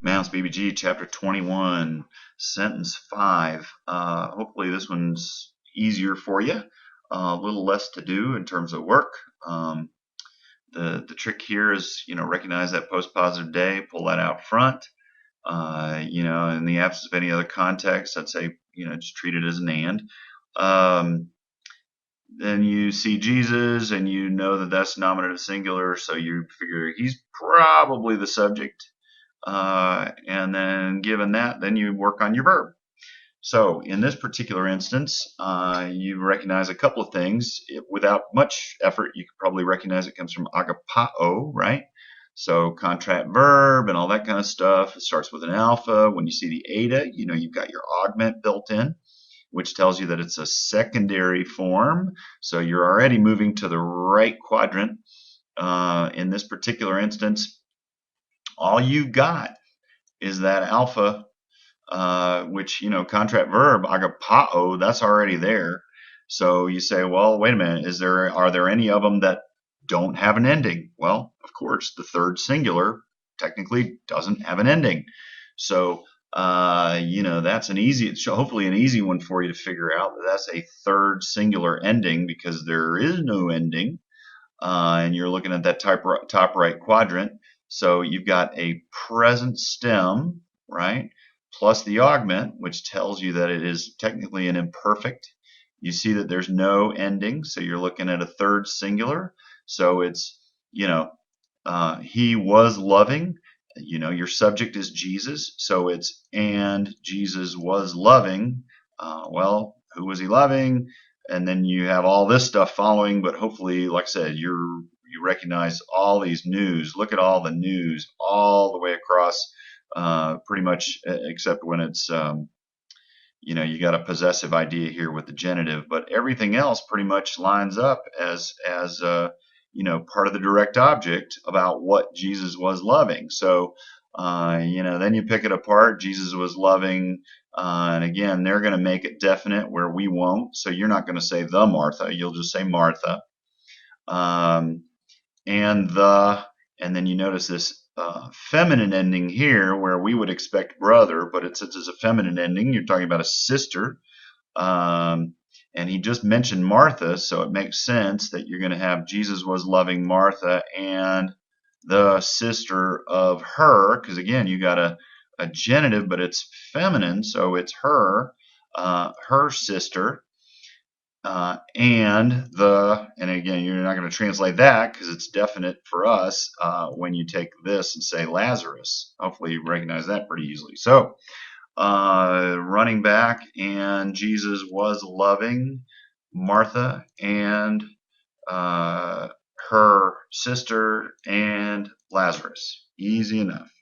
Mounce BBG chapter 21, sentence 5. Hopefully this one's easier for you. A little less to do in terms of work. The trick here is, recognize that post-positive day, pull that out front. In the absence of any other context, I'd say, just treat it as an and. Then you see Jesus and you know that that's nominative singular, so you figure he's probably the subject. And then given that, then you work on your verb. So in this particular instance, you recognize a couple of things. Without much effort, you could probably recognize it comes from agapao, right? So contract verb and all that kind of stuff. It starts with an alpha. When you see the eta, you've got your augment built in, which tells you that it's a secondary form. So you're already moving to the right quadrant. In this particular instance, all you've got is that alpha, which, contract verb, agapao, that's already there. So you say, well, wait a minute, are there any of them that don't have an ending? Well, of course, the third singular technically doesn't have an ending. So, that's hopefully an easy one for you to figure out. That's a third singular ending because there is no ending. And you're looking at that top right quadrant. So you've got a present stem, right, plus the augment, which tells you that it is technically an imperfect. You see that there's no ending, so you're looking at a third singular. So it's, he was loving. Your subject is Jesus, so it's and Jesus was loving. Well, who was he loving? And then you have all this stuff following, but hopefully, like I said, you recognize all these news. Look at all the news all the way across, pretty much, except when it's, you got a possessive idea here with the genitive, but everything else pretty much lines up as part of the direct object about what Jesus was loving. So, then you pick it apart. Jesus was loving. And again, they're going to make it definite where we won't. So you're not going to say the Martha. You'll just say Martha. And then you notice this feminine ending here where we would expect brother, but since it's a feminine ending, you're talking about a sister. And he just mentioned Martha, so it makes sense that you're going to have Jesus was loving Martha and the sister of her, because again, you got a genitive, but it's feminine, so it's her, her sister, and again, you're not going to translate that because it's definite for us when you take this and say Lazarus. Hopefully you recognize that pretty easily. So running back, and Jesus was loving Martha and her sister and Lazarus. Easy enough.